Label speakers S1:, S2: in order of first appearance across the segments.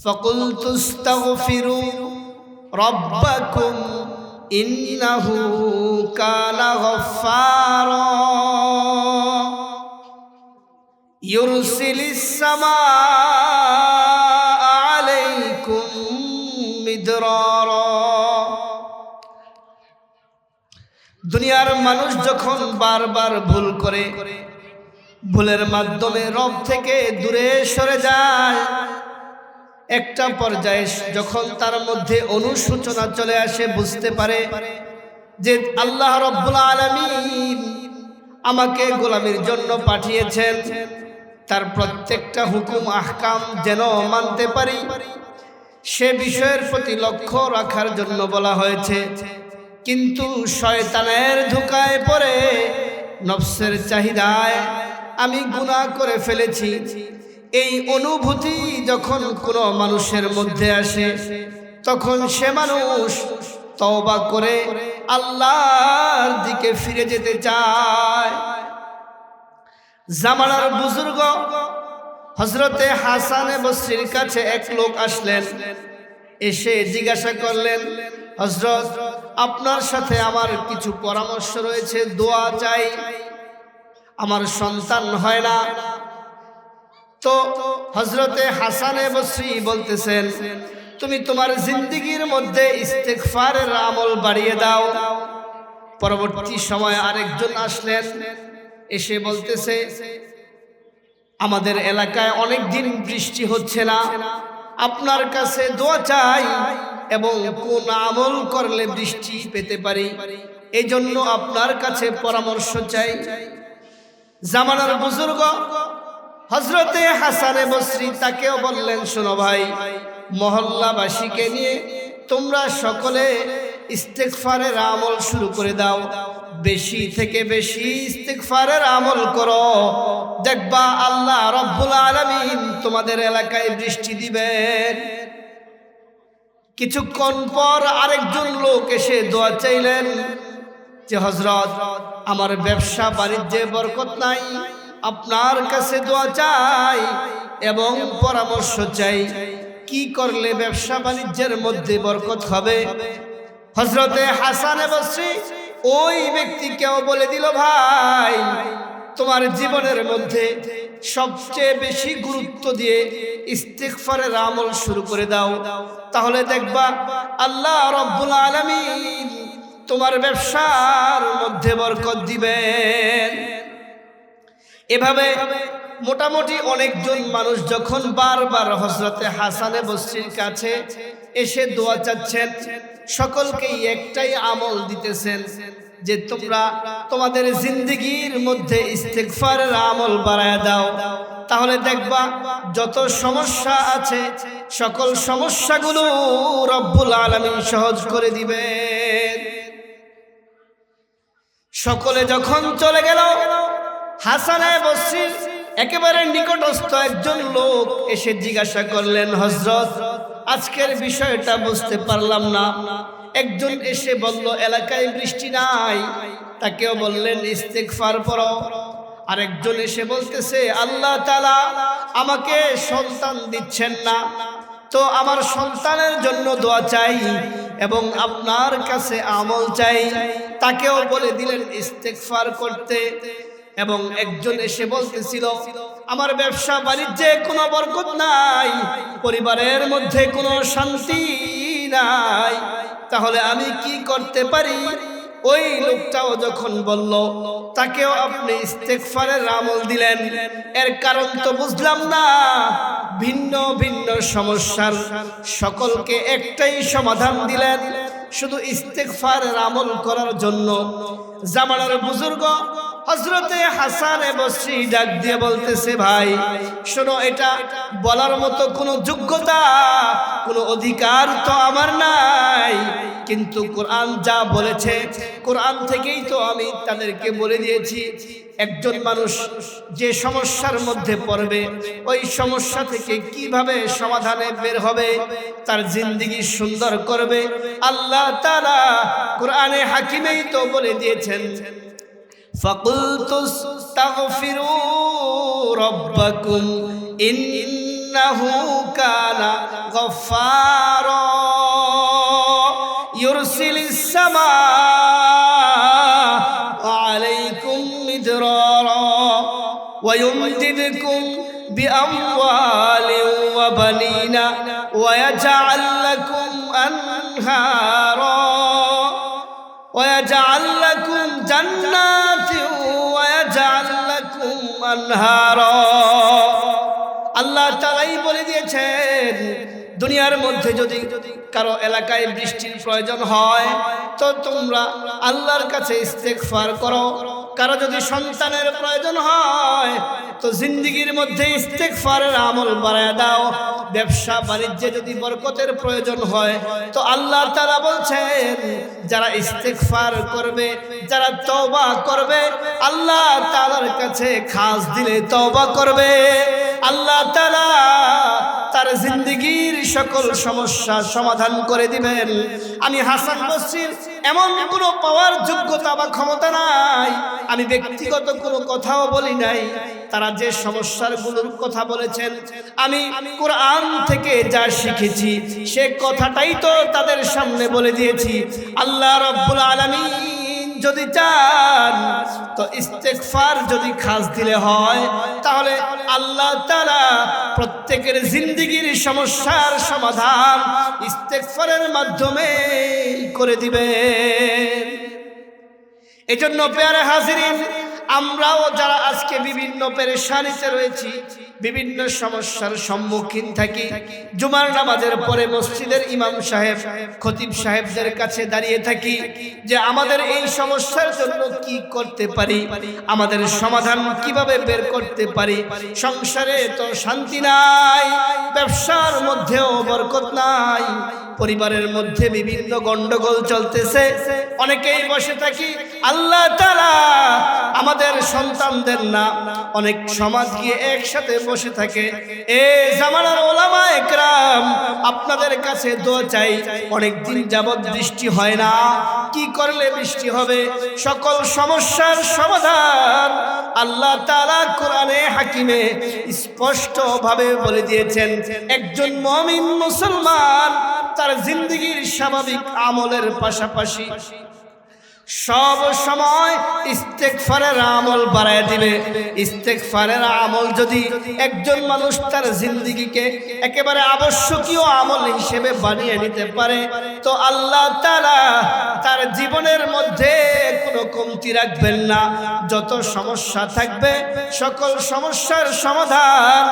S1: ফাকুলতু আস্তাগফিরু রাব্বাকুম ইন্নাহু কানা গফফারা ইউরসিলিস সামাআ আলাইকুম মিদরারা। দুনিয়ার মানুষ যখন বারবার ভুল করে, ভুলের মাধ্যমে রব থেকে দূরে সরে যায়, একটা পর্যায়ে যখন তার মধ্যে অনুশোচনা চলে আসে, বুঝতে পারে যে আল্লাহ রব্বুল আলামিন আমাকে গোলামির জন্য পাঠিয়েছেন, তার প্রত্যেকটা হুকুম আহকাম যেন মানতে পারি, সে বিষয়ের প্রতি লক্ষ্য রাখার জন্য বলা হয়েছে। কিন্তু শয়তানের ধোঁকায় পড়ে, নফসের চাহিদায় আমি গুনাহ করে ফেলেছি, এই অনুভূতি যখন কোনো মানুষের মধ্যে আসে, তখন সে মানুষ তওবা করে আল্লাহর দিকে ফিরে যেতে চায়। জামানার বুজুর্গ হযরতে হাসান বসরির কাছে এক লোক আসলেন, এসে জিজ্ঞাসা করলেন, হযরত, আপনার সাথে আমার কিছু পরামর্শ রয়েছে, দোয়া চাই, আমার সন্তান হয় না। তো হযরতে হাসান বসরি বলতেছেন, তুমি তোমার জিন্দেগীর মধ্যে ইস্তেগফারের আমল বাড়িয়ে দাও। পরবর্তী সময় আরেকজন আসলেন, এসে বলতেছে, আমাদের এলাকায় অনেক দিন বৃষ্টি হচ্ছে না, আপনার কাছে দোয়া চাই এবং কোন আমল করলে বৃষ্টি পেতে পারি, এই জন্য আপনার কাছে পরামর্শ চাই। জামানার বুজুর্গ হযরতে হাসান বসরি তাকেও বললেন, শোনো ভাই, মহল্লাবাসীকে নিয়ে তোমরা সকলে ইস্তেগফারের আমল শুরু করে দাও, বেশি থেকে বেশি ইস্তেগফারের আমল করো, দেখবা আল্লাহ রব্বুল আলামিন তোমাদের এলাকায় বৃষ্টি দিবেন। কিছুক্ষণ পর আরেকজন লোক এসে দোয়া চাইলেন যে, হযরত, আমার ব্যবসা বাণিজ্যে বরকত নাই, আপনার কাছে দোয়া চাই এবং পরামর্শ চাই, কি করলে ব্যবসা বাণিজ্যের মধ্যে বরকত হবে। হযরতে হাসান বসরি ওই ব্যক্তিকেও বলে দিল, ভাই, তোমার জীবনের মধ্যে সবচেয়ে বেশি গুরুত্ব দিয়ে ইস্তেগফারের আমল শুরু করে দাও, তাহলে দেখবা আল্লাহ রব্বুল আলামিন তোমার ব্যবসার মধ্যে বরকত দিবেন। এভাবে মোটামুটি অনেকজন মানুষ যখন বারবার হযরতে হাসান বসরির কাছে এসে দোয়া চাচ্ছেন, সকলকেই একটাই আমল দিতেছেন যে তোমরা তোমাদের জিন্দেগীর মধ্যে ইস্তেগফারের আমল বাড়ায় দাও, তাহলে দেখবা যত সমস্যা আছে সকল সমস্যাগুলো রব্বুল আলামিন সহজ করে দিবেন। সকলে যখন চলে গেল, হাসান বসরির একেবারে নিকটস্থ একজন লোক এসে জিজ্ঞাসা করলেন, হযরত, আজকের বিষয়টা বুঝতে পারলাম না। একজন এসে বলল এলাকায় বৃষ্টি নাই, তাকেও বললেন ইস্তেগফার পড়ো। আরেকজন এসে বলতেছে, আল্লাহ তাআলা আমাকে সন্তান দিচ্ছেন না, তো আমার সন্তানের জন্য দোয়া চাই এবং আপনার কাছে আমল চাই, তাকেও বলে দিলেন ইস্তেগফার করতে। এবং একজন এসে বলতেছিল, আমার ব্যবসা বাণিজ্যে কোনো বরকত নাই, পরিবারের মধ্যে কোনো শান্তি নাই, তাহলে আমি কি করতে পারি? ওই লোকটাও যখন বলল, তাকেও আপনি ইস্তেগফারের আমল দিলেন। এর কারণ তো বুঝলাম না, ভিন্ন ভিন্ন সমস্যার সকলকে একটাই সমাধান দিলেন, শুধু ইস্তেগফারের আমল করার জন্য। জামানার বুজুর্গ হযরতে হাসান বসরি ডাক দিয়ে বলতেছে, ভাই শোনো, এটা বলার মতো কোনো যোগ্যতা, কোনো অধিকার তো আমার নাই, কিন্তু কোরআন যা বলেছে, কোরআন থেকেই তো আমি তাদেরকে বলে দিয়েছি, একজন মানুষ যে সমস্যার মধ্যে পড়বে, ওই সমস্যা থেকে কিভাবে সমাধানে বের হবে, তার জিন্দেগি সুন্দর করবে, আল্লাহ তাআলা কোরআনে হাকিমেই তো বলে দিয়েছেন, ফাকুলতু আস্তাগফিরু রাব্বাকুম ইন্নাহু কানা গফফারা ইউরসিলিস সামাআ আলাইকুম মিদরারা ওয়া ইউমদিদকুম বিআমওয়ালিন ওয়া বানিনা ওয়া ইয়াজআল লাকুম আনহারা ويجعل لكم جنات ويجعل لكم أنهارا আল্লাহ তাআলাই বলে দিয়েছেন দুনিয়ার মধ্যে যদি কারো এলাকায় বৃষ্টির প্রয়োজন হয় তো তোমরা আল্লাহর কাছে ইস্তেগফার করো। কারো যদি সন্তানের প্রয়োজন হয় তো জিন্দেগির মধ্যে ইস্তেগফারের আমল বাড়ায় দাও। ব্যবসা বাণিজ্যে যদি বরকতের প্রয়োজন হয় তো আল্লাহ তাআলা বলছেন যারা ইস্তেগফার করবে, যারা তওবা করবে, আল্লাহ তাআলার কাছে খাস দিলে তওবা করবে, আল্লাহ তাআলা তার জিন্দেগির সকল সমস্যা সমাধান করে দিবেন। আমি হাসান বসরির এমন কোনো পাওয়ার যোগ্যতা বা ক্ষমতা নাই, আমি ব্যক্তিগত কোনো কথাও বলি নাই। তারা যে সমস্যাগুলোর কথা বলেছেন আমি কোরআন থেকে যা শিখেছি সে কথাটাই তো তাদের সামনে বলে দিয়েছি। আল্লাহ রাব্বুল আলামিন যদি চান তো ইস্তেগফার যদি খাস দিলে হয় তাহলে আল্লাহ তাআলা প্রত্যেকের জিন্দেগির সমস্যার সমাধান ইস্তেগফারের মাধ্যমে করে দিবেন। এজন্য প্যারা হাজিরিন, আমরাও যারা আজকে বিভিন্ন পেরেশানিতে রয়েছি, বিভিন্ন সমস্যার সম্মুখীন থাকি, জুমার নামাজের পরে মসজিদের ইমাম সাহেব, খতিব সাহেবদের কাছে দাঁড়িয়ে থাকি যে আমাদের এই সমস্যার জন্য কি করতে পারি, আমাদের সমাধান কিভাবে বের করতে পারি। সংসারে তো শান্তি নাই, ব্যবসার মধ্যেও বরকত নাই, পরিবারের মধ্যে বিভিন্ন গন্ডগোল চলতেছে, অনেকেই বসে থাকি আল্লাহ তাআলা আমাদের সন্তানদের না, অনেক সমাজ গিয়ে একসাথে বসে থাকে। এ জামানার ওলামা একরাম, আপনাদের কাছে দোয়া চাই, অনেক দিন যাবত বৃষ্টি হয় না, কি করলে বৃষ্টি হবে? সকল সমস্যার সমাধান আল্লাহ তাআলা কোরআনে হাকিমে স্পষ্ট ভাবে বলে দিয়েছেন। একজন মুমিন মুসলমান তার জিন্দেগির স্বাভাবিক আমলের পাশাপাশি সব সময় ইস্তেগফারের আমল বাড়ায় দিবে। ইস্তেগফারের আমল যদি একজন মানুষ তার জিন্দেগিকে একেবারে আবশ্যকীয় আমল হিসেবে বানিয়ে নিতে পারে তো আল্লাহ তাআলা তার জীবনের মধ্যে কোনো কমতি রাখবেন না। যত সমস্যা থাকবে সকল সমস্যার সমাধান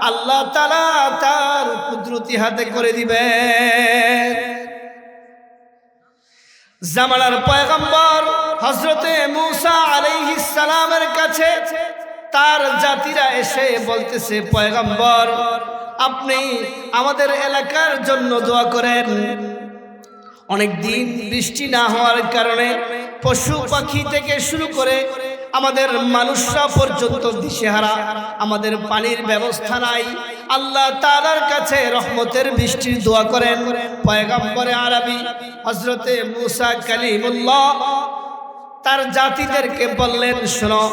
S1: আল্লাহ তাআলা তার কুদরতি হাতে করে দিবেন। জামানার পয়গম্বর হযরতে মূসা আলাইহিস সালামের কাছে তার জাতিরা এসে বলতেছে, পয়গম্বর আপনি আমাদের এলাকার জন্য দোয়া করেন। অনেক দিন বৃষ্টি না হওয়ার কারণে পশু পাখি থেকে শুরু করে আমাদের মানুষরা পর্যন্ত দিশেহারা, আমাদের পানির ব্যবস্থা নাই। আল্লাহ তাআলার কাছে রহমতের বৃষ্টির দোয়া করেন। পয়গম্বরে আরবি হযরতে মূসা কালিমুল্লাহ তার জাতিদেরকে বললেন, শোনো,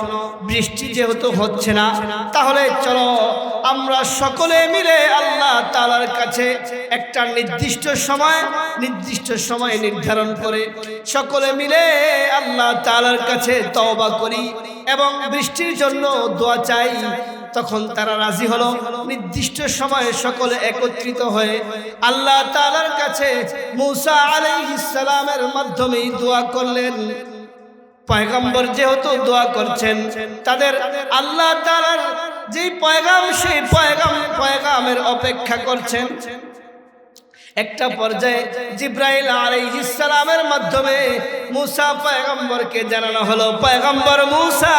S1: বৃষ্টি যেহেতু হচ্ছে না তাহলে চলো আমরা সকলে মিলে আল্লাহ তাআলার কাছে একটা নির্দিষ্ট সময় নির্ধারণ করে সকলে মিলে আল্লাহ তাআলার কাছে তওবা করি এবং বৃষ্টির জন্য দোয়া চাই। তখন তারা রাজি হলো। নির্দিষ্ট সময়ে সকলে একত্রিত হয়ে আল্লাহ তাআলার কাছে মূসা আলাইহিস সালামের মাধ্যমে দোয়া করলেন। পয়গম্বর যেহেতু দোয়া করছেন, তাদের আল্লাহ তাআলার যে পয়গাম সেই পয়গামের অপেক্ষা করছেন। একটা পর্যায়ে জিবরাইল আলাইহিস সালামের মাধ্যমে মূসা পয়গম্বরকে জানানো হলো, পয়গম্বর মূসা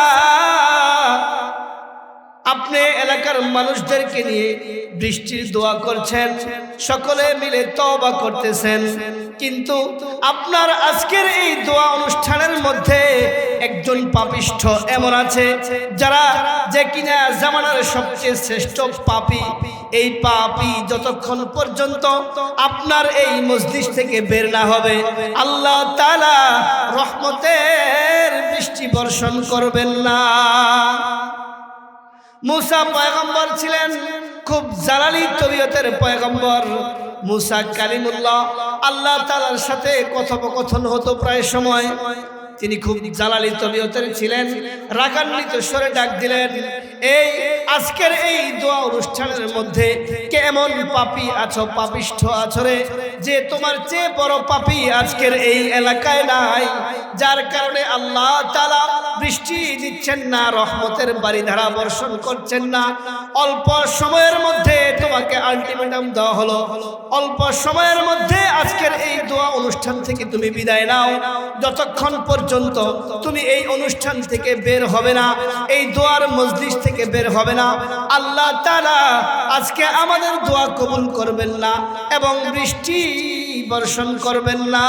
S1: আপনি এলাকার মানুষদেরকে নিয়ে বৃষ্টির দোয়া করছেন, সকলে মিলে তওবা করতেছেন, কিন্তু আপনার আজকের এই দোয়া অনুষ্ঠানের মধ্যে একজন পাপিষ্ঠ এমন আছে যে কিনা জামানার সবচেয়ে শ্রেষ্ঠ পাপী। এই পাপী যতক্ষণ পর্যন্ত আপনার এই মজলিস থেকে বের না হবে আল্লাহ তাআলা রহমতের বৃষ্টি বর্ষণ করবেন না। মূসা পয়গম্বর ছিলেন খুব জালালি তবিয়তের পয়গম্বর মুসা কালিমুল্লাহ আল্লাহ তাআলার সাথে কথোপকথন হতো প্রায় সময়। তিনি খুব জালালি তবিয়তের ছিলেন। রাগান্বিত স্বরে ডাক দিলেন, এই আজকের এই দোয়া অনুষ্ঠানের মধ্যে কেমন পাপী আছো, পাপিষ্ঠ আছো রে, যে তোমার চেয়ে বড় পাপী আজকের এই এলাকায় নাই, যার কারণে আল্লাহ তাআলা বৃষ্টি দিচ্ছেন না, রহমতের বারিধারা বর্ষণ করছেন না। অল্প সময়ের মধ্যে তোমাকে আলটিমেটাম দেওয়া হলো, অল্প সময়ের মধ্যে আজকের এই দোয়া অনুষ্ঠান থেকে তুমি বিদায় নাও। যতক্ষণ পর্যন্ত তুমি এই অনুষ্ঠান থেকে বের হবে না, এই দোয়ার মজলিস থেকে বের হবে না, আল্লাহ তাআলা আজকে আমাদের দোয়া কবুল করবেন না এবং বৃষ্টি বর্ষণ করবেন না।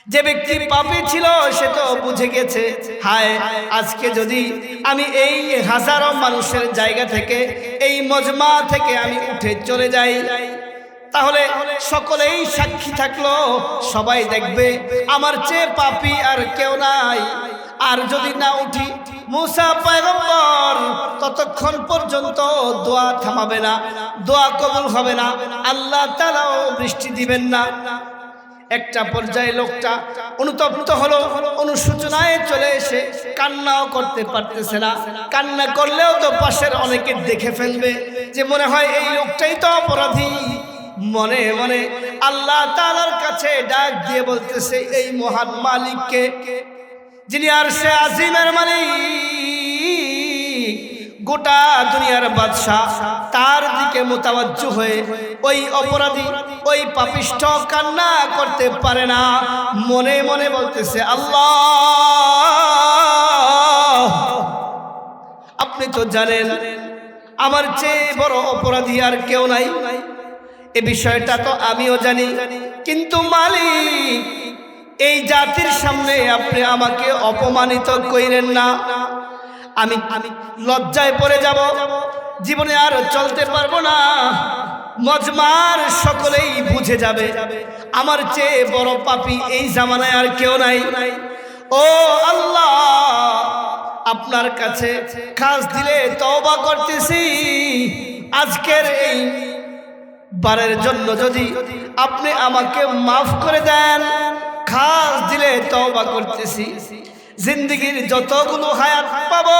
S1: যে ব্যক্তি পাপী ছিল সে তো বুঝে গেছে, হায় আজকে যদি আমি এই হাজারো মানুষের জায়গা থেকে, এই মজমা থেকে আমি উঠে চলে যাই, তাহলে সকলেই সাক্ষী থাকলো, সবাই দেখবে আমার চেয়ে পাপী আর কেউ নাই। আর যদি না উঠি, মুসা পয়গম্বর ততক্ষণ পর্যন্ত দোয়া থামাবে না, দোয়া কবুল হবে না, আল্লাহ তাআলাও বৃষ্টি দিবেন না। একটা পর্যায়ে লোকটা অনুতপ্ত হলো, অনুশোচনায় চলে এসে কান্নাও করতে পারতেছে না। কান্না করলেও তো পাশের অনেকে দেখে ফেলবে, যে মনে হয় এই লোকটাই তো অপরাধী। মনে মনে আল্লাহ তাআলার কাছে ডাক দিয়ে বলতেছে, এই মহান মালিককে, যিনি আরশে আজিমের মালিক, গোটা দুনিয়ার বাদশা, তার দিকে মোতাবাজ্জু হয়ে ওই অপরাধী, ওই পাপিষ্ঠ কান্না করতে পারে না। মনে মনে বলতেছে, আল্লাহ আপনি তো জানেন আমার চেয়ে বড় অপরাধী আর কেউ নাই, এ বিষয়টা তো আমিও জানি, কিন্তু মালিক এই জাতির সামনে আপনি আমাকে অপমানিত কইরেন না। আমি লজ্জায় পড়ে যাব, জীবনে আর চলতে পারবো না। মজমার সকলেই বুঝে যাবে আমার চেয়ে বড় পাপী এই জামানায় আর কেউ নাই। ও আল্লাহ, আপনার কাছে খাস দিলে তওবা করতেছি, আজকের এই বারের জন্য যদি আপনি আমাকে মাফ করে দেন, খাস দিলে তওবা করতেছি, জিন্দেগীর যতগুলো হায়াত পাবো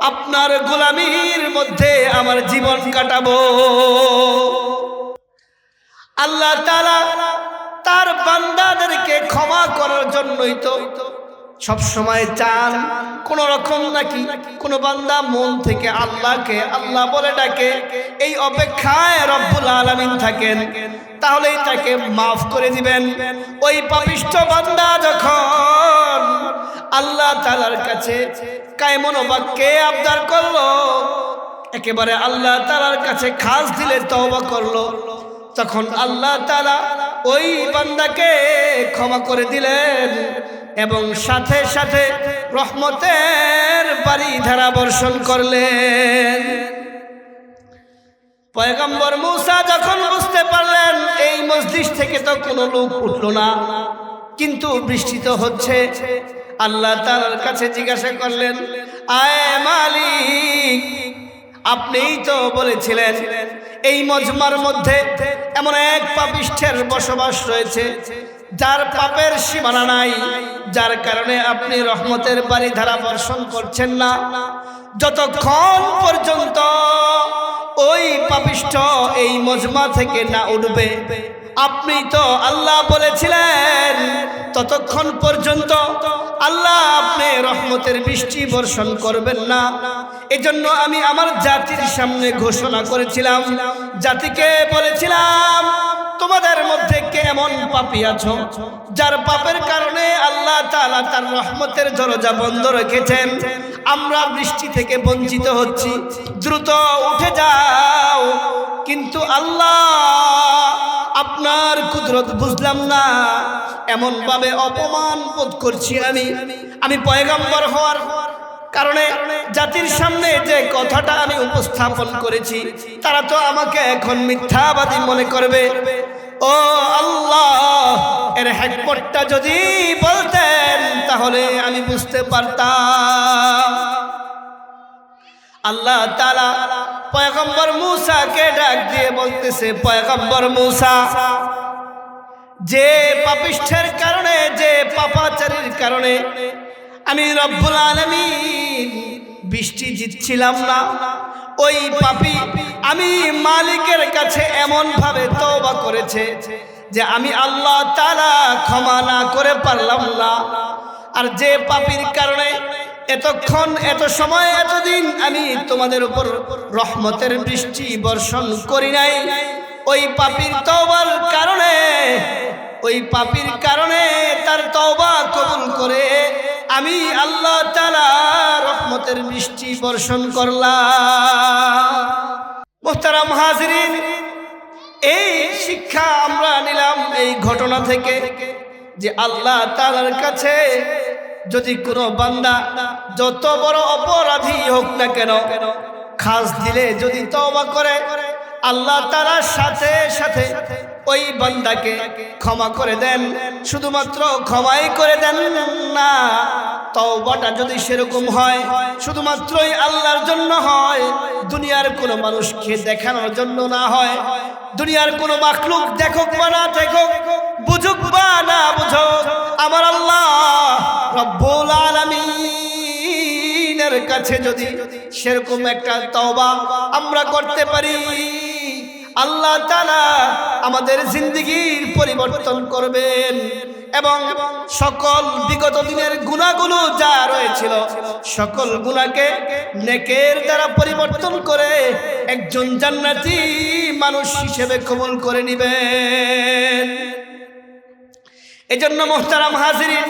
S1: আপনার গোলামির মধ্যে আমার জীবন কাটাবো। আল্লাহ তাআলা তার বান্দাদেরকে ক্ষমা করার জন্যই তো সব সময় চান। কোন রকম নাকি কোন বান্দা মন থেকে আল্লাহকে আল্লাহ বলে ডাকে, এই অপেক্ষায় রব্বুল আলামিন থাকেন, তাহলেই তাকে মাফ করে দিবেন। ওই পাপিষ্ঠ বান্দা যখন আল্লাহ তাআলার কাছে কায়মন বাক্যে আবদার করলো, একেবারে আল্লাহ তাআলার কাছে খাস দিলে তওবা করলো, তখন আল্লাহ তাআলা ওই বান্দাকে ক্ষমা করে দিলেন এবং সাথে সাথে রহমতের বারিধারা বর্ষণ করলেন। পয়গম্বর মুসা যখন বুঝতে পারলেন এই মজলিস থেকে তো কোনো লোক উঠলো না, কিন্তু বৃষ্টি তো হচ্ছে, আল্লাহ তাআলার কাছে জিজ্ঞাসা করলেন, আয় মালিক, আপনিই তো বলেছিলেন এই মজমার মধ্যে এমন এক পাপিষ্ঠের বসবাস রয়েছে যার পাপের সীমানা নাই, যার কারণে আপনি রহমতের বারিধারা বর্ষণ করছেন না। যতক্ষণ পর্যন্ত ওই পাপিষ্ঠ এই মজমা থেকে না উঠবে, আপনি তো আল্লাহ বলেছিলেন, ততক্ষণ পর্যন্ত আল্লাহ আপনি রহমতের বৃষ্টি বর্ষণ করবেন না। এজন্য আমি আমার জাতির সামনে ঘোষণা করেছিলাম, জাতিকে বলেছিলাম, তোমাদের মধ্যে কে এমন পাপী আছো যার পাপের কারণে আল্লাহ তাআলা তার রহমতের দরজা বন্ধ রেখেছেন, আমরা বৃষ্টি থেকে বঞ্চিত হচ্ছি, দ্রুত উঠে যাও। কিন্তু আল্লাহ আপনার কুদরত বুঝলাম না, এমন ভাবে অপমান বোধ করছি আমি পয়গম্বর হওয়ার কারণে জাতির সামনে যে কথাটা আমি উপস্থাপন করেছি, তারা তো আমাকে এখন মিথ্যাবাদী মনে করবে। ও আল্লাহ, এর হিকমতটা যদি বলতেন তাহলে আমি বুঝতে পারতাম। আল্লাহ তাআলা পয়গম্বর মূসাকে ডাক দিয়ে বলতেছে, পয়গম্বর মূসা, যে পাপিষ্ঠের কারণে, যে পাপাচারীর কারণে আমি রব্বুল আলামিন বৃষ্টি দিচ্ছিলাম না, ওই পাপী আমি মালিকের কাছে এমন ভাবে তওবা করেছে যে আমি আল্লাহ তাআলা ক্ষমা না করে পারলাম না। আর যে পাপীর কারণে এতক্ষণ, এত সময়, এতদিন আমি তোমাদের উপর রহমতের বৃষ্টি বর্ষণ করি নাই, ওই পাপীর তওবার কারণে, ওই পাপীর কারণে তার তওবা কবুল করে আমি আল্লাহ তাআলা রহমতের বৃষ্টি বর্ষণ করলাম। মুহতারাম হাজিরিন, এই শিক্ষা আমরা নিলাম এই ঘটনা থেকে যে আল্লাহ তাআলার কাছে যদি কোনো বান্দা যত বড় অপরাধী হোক না কেন, খাস দিলে যদি তওবা করে, আল্লাহ তাআলার সাথে সাথে ওই বান্দাকে ক্ষমা করে দেন। শুধুমাত্র ক্ষমাই করে দেন না, তওবাটা যদি সেরকম হয়, শুধুমাত্রই আল্লাহর জন্য হয়, দুনিয়ার কোনো মানুষকে দেখানোর জন্য না হয়, দুনিয়ার কোনো মাখলুক দেখুক বা না দেখুক, বুঝুক বা না বুঝুক, আমার আল্লাহ রব্বুল আলামিনের কাছে যদি সেরকম একটা তওবা আমরা করতে পারি, আল্লাহ তাআলা আমাদের জিন্দেগির পরিবর্তন করবেন এবং সকল বিগত দিনের গুনাহগুলো যা রয়েছিল সকল গুনাহকে নেকের দ্বারা পরিবর্তন করে একজন জান্নাতি মানুষ হিসেবে কবুল করে নেবেন। এজন্য মুহতারাম হাজিরিন,